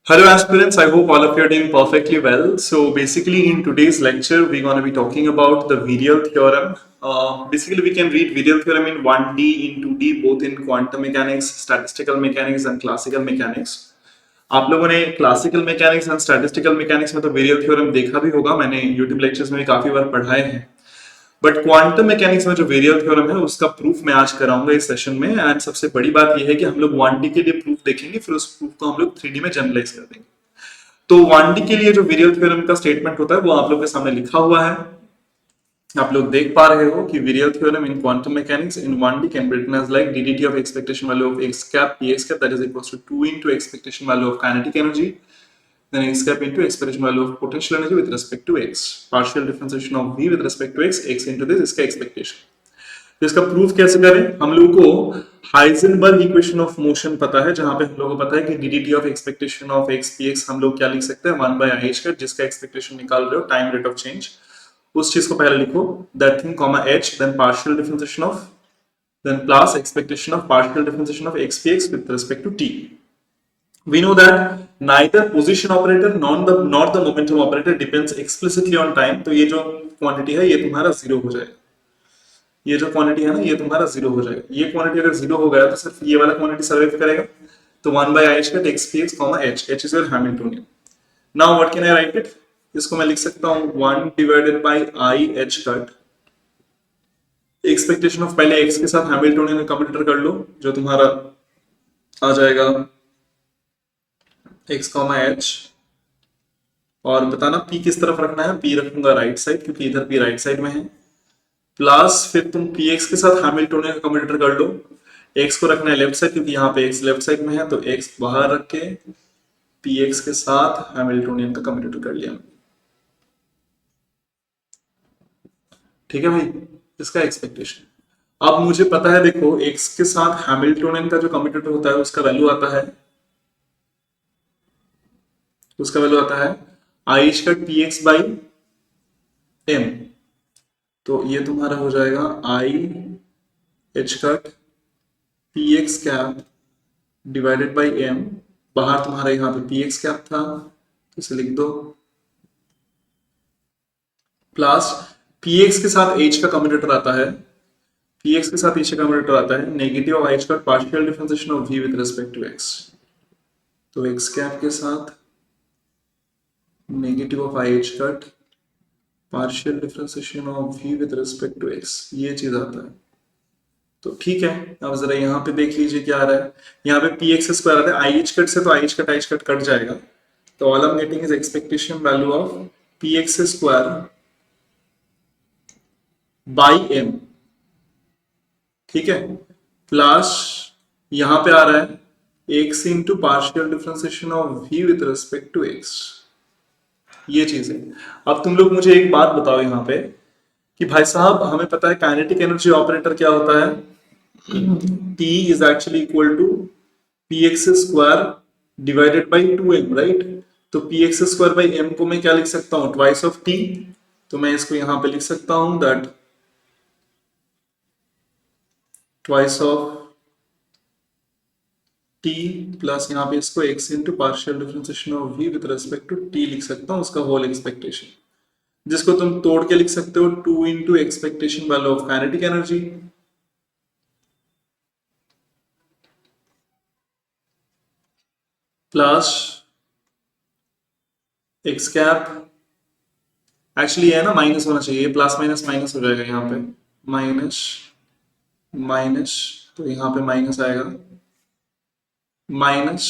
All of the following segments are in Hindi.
Hello aspirants, I hope all of you are doing perfectly well. So basically in today's lecture, we're going to be talking about the virial theorem. Basically we can read virial theorem in 1D, in 2D, both in quantum mechanics, statistical mechanics and classical mechanics. आप लोगों ने classical mechanics and statistical mechanics में तो वेरियल थ्योरम देखा भी होगा, मैंने यूट्यूब लेक्चर्स में भी काफी बार पढ़ाए हैं। बट क्वांटम मैकेनिक्स में जो वेरियल थ्योरम है उसका प्रूफ मैं आज कराऊंगा इस सेशन में। एंड सबसे बड़ी बात यह है कि हम लोग 1D के लिए प्रूफ देखेंगे, फिर उस प्रूफ को हम लोग 3D में जनरलाइज कर देंगे। तो 1D के लिए जो वेरियल थ्योरम का स्टेटमेंट होता है वो आप लोग के सामने लिखा हुआ है। आप लोग देख पा रहे हो कि virial theorem in quantum mechanics in 1D can be written as like ddt of expectation value of x cap px cap that is equals to 2 into expectation value of kinetic energy then x cap into expectation value of potential energy with respect to x, partial differentiation of v with respect to x into this इसका expectation। तो इसका प्रूफ कैसे करें? हम लोगों को हाइजेनबर्ग इक्वेशन ऑफ मोशन पता है, जहां पे हम लोगों को पता है कि ddt of expectation of x px हम लोग क्या लिख सकते हैं 1 by h का, जिसका एक्सपेक्टेशन निकाल रहे हो टाइम रेट ऑफ चेंज, उस चीज को पहले लिखो that thing comma h then partial differentiation of then plus expectation of partial differentiation of x px with respect to t। We know that neither position operator nor the momentum operator depends explicitly on time। तो ये जो क्वांटिटी है ये तुम्हारा जीरो हो जाएगा, ये जो क्वांटिटी है ना ये तुम्हारा जीरो हो जाएगा। ये क्वांटिटी अगर जीरो हो गया तो सिर्फ ये वाला क्वांटिटी सर्वाइव करेगा। तो 1 by h का x px comma h is your Hamiltonian। now what can I write it? इसको मैं लिख सकता हूँ 1 divided by I h cut expectation of, पहले x के साथ हैमिल्टोनियन कंप्यूटर कर लो, जो तुम्हारा आ जाएगा x comma h, और बताना p किस तरफ रखना है। p रखूंगा राइट साइड क्योंकि इधर p राइट साइड में है, प्लस फिर तुम px के साथ हैमिल्टोनियन का कम्यूटेटर कर लो। x को रखना है लेफ्ट साइड क्योंकि यहाँ पे x लेफ्ट साइड में है, तो x बाहर रख के px के साथ हैमिल्टोनियन का कम्यूटेटर कर लिया। ठीक है भाई, इसका एक्सपेक्टेशन। अब मुझे पता है, देखो x के साथ हैमिल्टोनियन का जो कम्यूटेटर होता है उसका वैल्यू आता है, उसका वैल्यू आता है I cut px by m। तो ये तुम्हारा हो जाएगा I H cut P X cap divided by M. बाहर तुम्हारा यहाँ पे पी एक्स कैप था तो इसे लिख दो, प्लस पी एक्स के साथ एच का कम्यूटेटर आता है, पी एक्स के साथ एच का कम्यूटेटर आता है नेगेटिव ऑफ एच का partial differentiation of V with respect to X. तो एक्स कैप के साथ negative of I H cut partial differentiation of v with respect to x, ये चीज आता है। तो ठीक है, अब जरा यहाँ पे देख लीजिए क्या आ रहा है। यहाँ पे पी एक्स स्क्वायर आता है, आई एच कट से तो आई एच कट कट जाएगा, तो all I am getting is expectation value of P x square by M. ठीक है, प्लस यहाँ पे आ रहा है X into partial differentiation of v with respect to x, ये चीज है। अब तुम लोग मुझे एक बात बताओ यहाँ पे कि भाई साहब हमें पता है काइनेटिक एनर्जी ऑपरेटर क्या होता है, T is actually equal to p x square divided by 2m, right. तो p x square by m को मैं क्या लिख सकता हूँ, ट्वाइस ऑफ टी। तो मैं इसको यहां पे लिख सकता हूं that twice of T plus यहाँ पे इसको x into partial differentiation of v with respect to t लिख सकता हूँ, उसका होल एक्सपेक्टेशन, जिसको तुम तोड़ के लिख सकते हो 2 into expectation value of kinetic energy plus x cap, actually है ना माइनस होना चाहिए, प्लस माइनस माइनस हो जाएगा यहाँ पे, माइनस माइनस, तो यहाँ पे माइनस आएगा, minus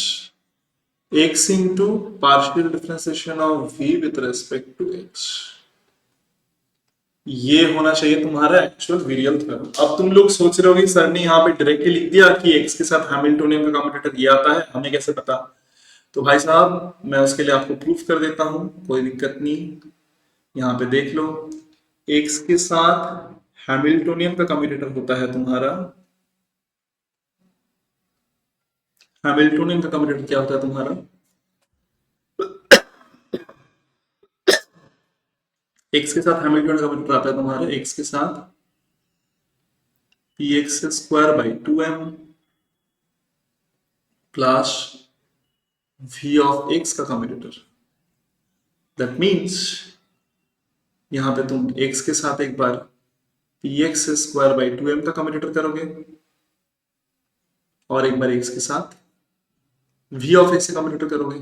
x into partial differentiation of v with respect to x। ये होना चाहिए तुम्हारा एक्चुअल वेरियल थ्योरम। अब तुम लोग सोच रहे हो कि सर ने यहाँ पे डायरेक्टली लिख दिया कि x के साथ हैमिल्टोनियन का कम्यूटेटर ये आता है, हमें कैसे पता? तो भाई साहब मैं उसके लिए आपको प्रूफ कर देता हूं, कोई दिक्कत नहीं। यहाँ पे देख लो, x के साथ हैमिल्टोनियन का कम्यूटेटर होता है तुम्हारा, हैमिल्टोनियन का कम्यूटेटर क्या होता है तुम्हारा, x के साथ हैमिल्टन का कम्यूटेटर आता है तुम्हारा x के साथ P x square by 2m plus v of x का कम्यूटेटर। दैट मीन्स यहां पे तुम x के साथ एक बार px स्क्वायर बाई 2m का कम्यूटेटर करोगे और एक बार x के साथ v ऑफ x का कम्यूटेटर करोगे।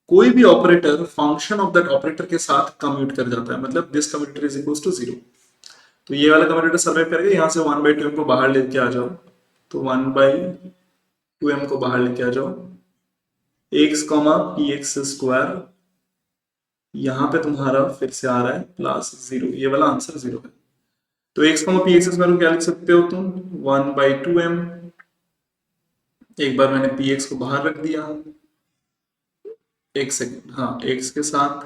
कोई भी operator function of that operator के साथ कम्यूट कर जाता है, मतलब this commutator is equal to 0। तो ये वाला कम्यूटेटर सर्वाइव करेगा। यहां से 1/2m को बाहर लेके आ जाओ, तो 1/2m को बाहर लेके आ जाओ, x comma P x square, यहां पे तुम्हारा फिर से आ रहा है प्लस 0, ये वाला आंसर 0 है। तो x comma P x square को क्या लिख सकते हो तुम, 1/2m, एक बार मैंने पी एक्स को बाहर रख दिया, एक सेकेंड, हाँ x के साथ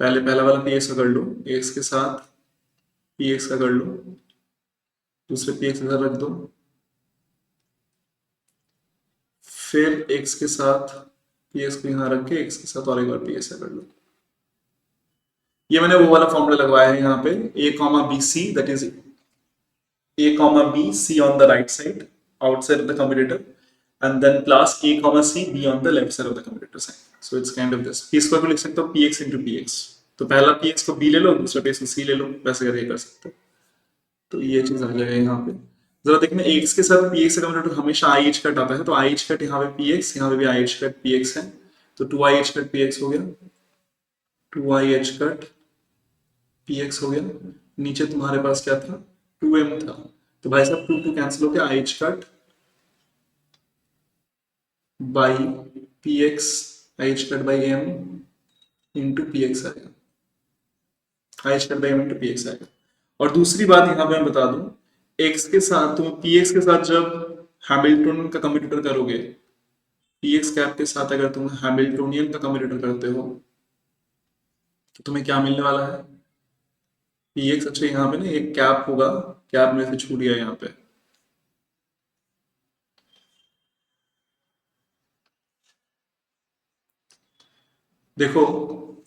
पहले पहला वाला पी एक्स का कर लो, x के साथ पी एक्स का कर लो, दूसरे पी एक्स इधर रख दो, फिर x के साथ पी एक्स को यहाँ रख के x के साथ और एक बार पी एक्स का कर लो। ये मैंने वो वाला फॉर्मूला लगवाया है यहाँ पे, a comma B C, that is a comma b c on the right side outside of the commutator, and then plus a comma c b on the left side of the commutator side. So it's kind of this p square को लिख सकते हो px into px। तो पहला px को b ले लो, दूसरा px को c ले लो, वैसे करके कर सकते हो। तो ये चीज आ जाएगा यहाँ पे। जरा देखना x के साथ px का कम्यूटेटर हमेशा i h कट आता है, तो i h कट यहाँ पे px, यहाँ पे भी i h कट px है, तो 2i h कट px हो गया, 2i h कट px हो गया। नीचे तुम्हारे पास क्या था, 2m था, तो भाई साहब 2 2 कैंसिल हो गया, i h cut by p x, i H cut by m into p x आएगा, i H cut by m into p x आएगा। और दूसरी बात यहाँ पे मैं बता दूं, एक्स के साथ तुम पी एक्स के साथ जब हैमिल्टन का कम्यूटेटर करोगे, पी एक्स कैप के साथ अगर तुम हैमिल्टोनियन का कम्यूटेटर करते हो तो तुम्हें क्या मिलने वाला है, पी एक्स, अच्छा यहाँ पे ना एक कैप होगा, कैप में से छूट गया यहाँ पे, देखो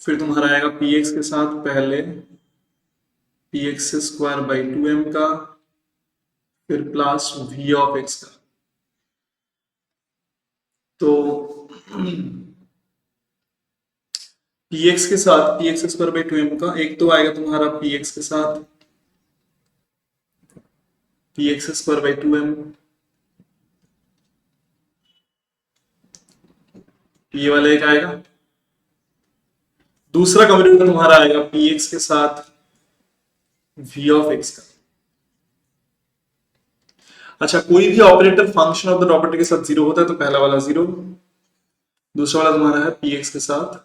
फिर तुम्हारा आएगा पी एक्स के साथ पहले P x square by 2m का, फिर प्लस वी ऑफ एक्स का। तो पी एक्स के साथ P x square by 2m का एक तो आएगा तुम्हारा पी एक्स के साथ P x square by 2m, ये वाला एक आएगा। दूसरा कम्यूटेटर तुम्हारा आएगा पी एक्स के साथ वी ऑफ एक्स का। अच्छा, कोई भी operator function of the operator के साथ जीरो होता है, तो पहला वाला जीरो, दूसरा वाला तुम्हारा है पी एक्स के साथ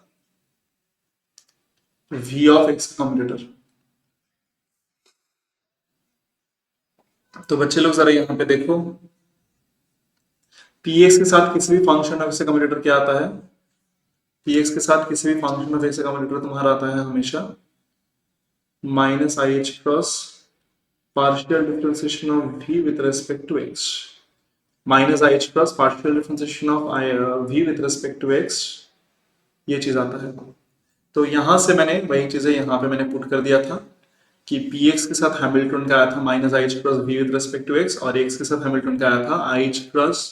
वी ऑफ एक्स का कम्यूटेटर। तो बच्चे लोग जरा यहां पे देखो, पी एक्स के साथ किसी भी फंक्शन ऑफ एक्स का कम्यूटेटर क्या आता है, पी एक्स के साथ किसी भी फंक्शन ऑफ एक्स का कम्यूटेटर तुम्हारा आता है हमेशा minus I H cross partial differentiation of v with respect to x, minus I H plus partial differentiation of v with respect to x, ये चीज आता है। तो यहां से मैंने वही चीजें यहाँ पे मैंने पुट कर दिया था कि px के साथ हैमिल्टन का आया था minus I H plus V with respect to x, और x के साथ हैमिल्टन का आया था I H plus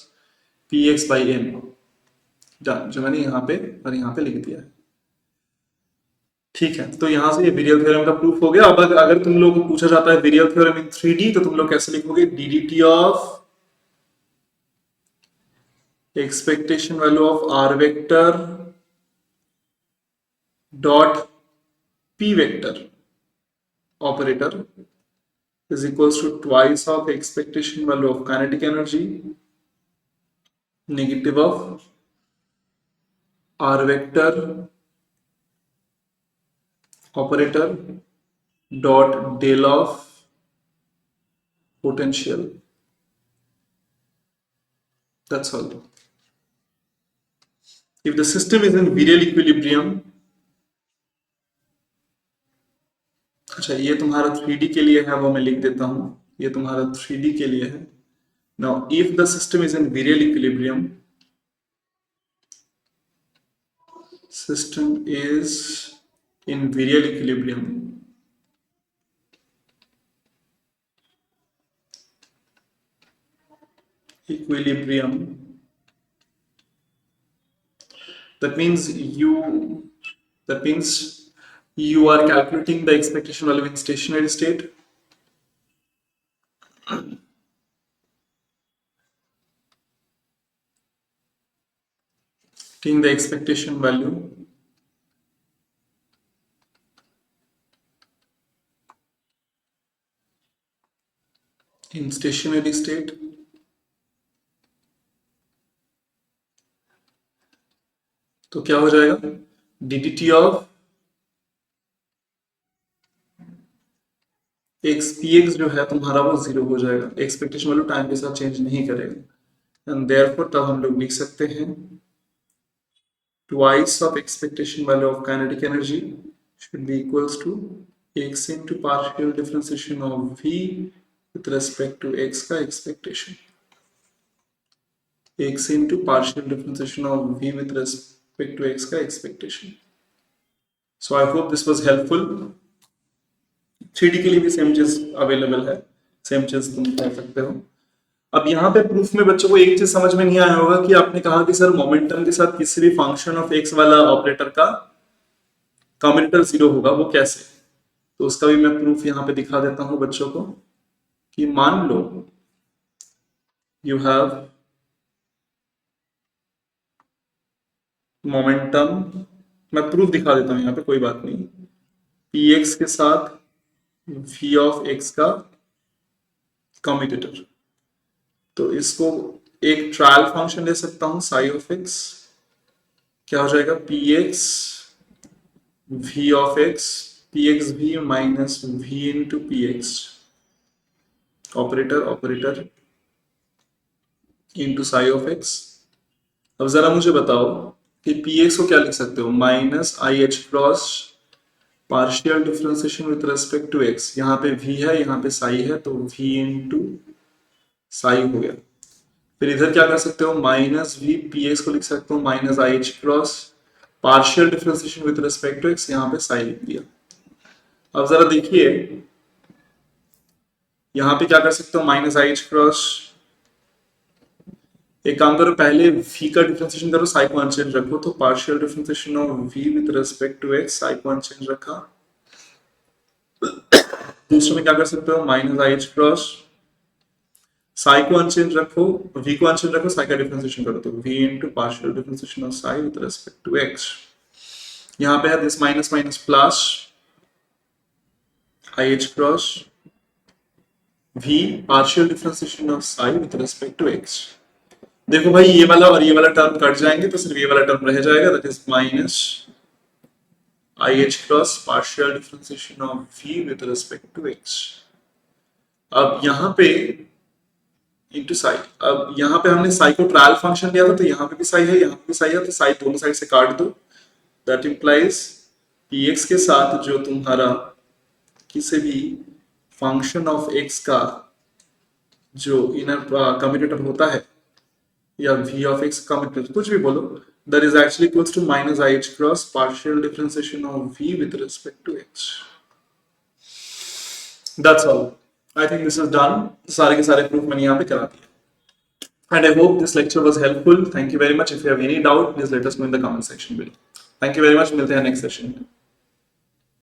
P X by M, जो मैंने यहाँ पे और यहाँ पे लिख दिया है। ठीक है, तो यहां से ये विरियल थ्योरम का प्रूफ हो गया। अब अगर तुम लोग को पूछा जाता है विरियल थ्योरम इन 3D, तो तुम लोग कैसे लिखोगे, DDT of expectation value of r vector dot p vector operator is equals to twice of expectation value of kinetic energy negative of r vector operator dot del of potential, that's all। if the system is in virial equilibrium, अच्छा ये तुम्हारा 3D के लिए है, वो मैं लिख देता हूं, ये तुम्हारा 3D के लिए है। now if the system is in virial equilibrium, system is in virial equilibrium, equilibrium That means you are calculating the expectation value in stationary state. Taking the expectation value in stationary state, तो क्या हो जाएगा, dt ऑफ x px जो है तुम्हारा वो 0 हो जाएगा, एक्सपेक्टेशन वैल्यू टाइम के साथ चेंज नहीं करेगा, एंड देयरफॉर तब हम लोग लिख सकते हैं twice of expectation value of kinetic energy should be equals to x into partial differentiation of v with respect to x का expectation, x into partial differentiation of v with respect to x का expectation. So I hope this was helpful. 3D के लिए भी सेम चीज अवेलेबल है, सेम चीज तुम कर सकते हो. अब यहाँ पे प्रूफ में बच्चों को एक चीज समझ में नहीं आया होगा कि आपने कहा कि सर मोमेंटम के साथ किसी भी फंक्शन ऑफ एक्स वाला ऑपरेटर का कम्यूटेटर 0 होगा, वो कैसे, तो उसका भी मैं प्रूफ यहाँ पे दिखा देता हूँ बच्चों को. कि मान लो यू हैव मोमेंटम, मैं प्रूफ दिखा देता हूँ यहाँ पे, कोई बात नहीं. पी एक्स के साथ v ऑफ x का कम्यूटेटर, तो इसको एक ट्रायल फंक्शन ले सकता हूं साई ऑफ x, क्या हो जाएगा p x v of x, p x भी minus v into p x, operator into psi of x. अब जरा मुझे बताओ कि पी एक्स को क्या लिख सकते हो, minus I H cross partial differentiation with respect to x, यहाँ पे v है यहाँ पे साई है, तो v इंटू साई हो गया. फिर इधर क्या कर सकते हो, माइनस v, पी एक्स को लिख सकते हो minus I H cross partial differentiation with respect to x, यहाँ पे साई लिख दिया. अब जरा देखिए यहाँ पे क्या कर सकते हो, माइनस आई एच क्रॉस, एक काम करो पहले v का डिफरेंशिएशन करो, साई को अनचेंज रखो, तो partial differentiation of v with respect to x, psi को अनचेंज रखा. दूसरे में क्या कर सकते हो, minus I H cross, psi को अनचेंज रखो, v को अनचेंज रखो, साई का डिफरेंशिएशन करो, तो v into partial differentiation of psi with respect to x. यहाँ पे है this minus minus plus I H cross v partial differentiation of psi with respect to x. देखो भाई ये वाला और ये वाला टर्म कट जाएंगे तो सिर्फ ये वाला टर्म रह जाएगा, that is minus I H cross partial differentiation of v with respect to x. अब यहाँ पे इंटू साई, अब यहाँ पे हमने साई को ट्रायल फंक्शन लिया था, तो यहाँ पे भी साई है यहाँ पे भी साई है, तो साई दोनों साइड से काट दो. दैट इंप्लाइज पी एक्स के साथ जो तुम्हारा किसी भी फंक्शन ऑफ एक्स का जो इनर कम्यूटेटर होता है, या v ऑफ x कम्यूटेटर कुछ भी बोलो, that is actually equals to minus i h cross partial differentiation of v with respect to x. That's all. I think this is done. सारे के सारे प्रूफ मैंने यहाँ पे करा दिए. And I hope this lecture was helpful. Thank you very much. If you have any doubt, please let us know in the comment section below. Thank you very much. मिलते हैं next session.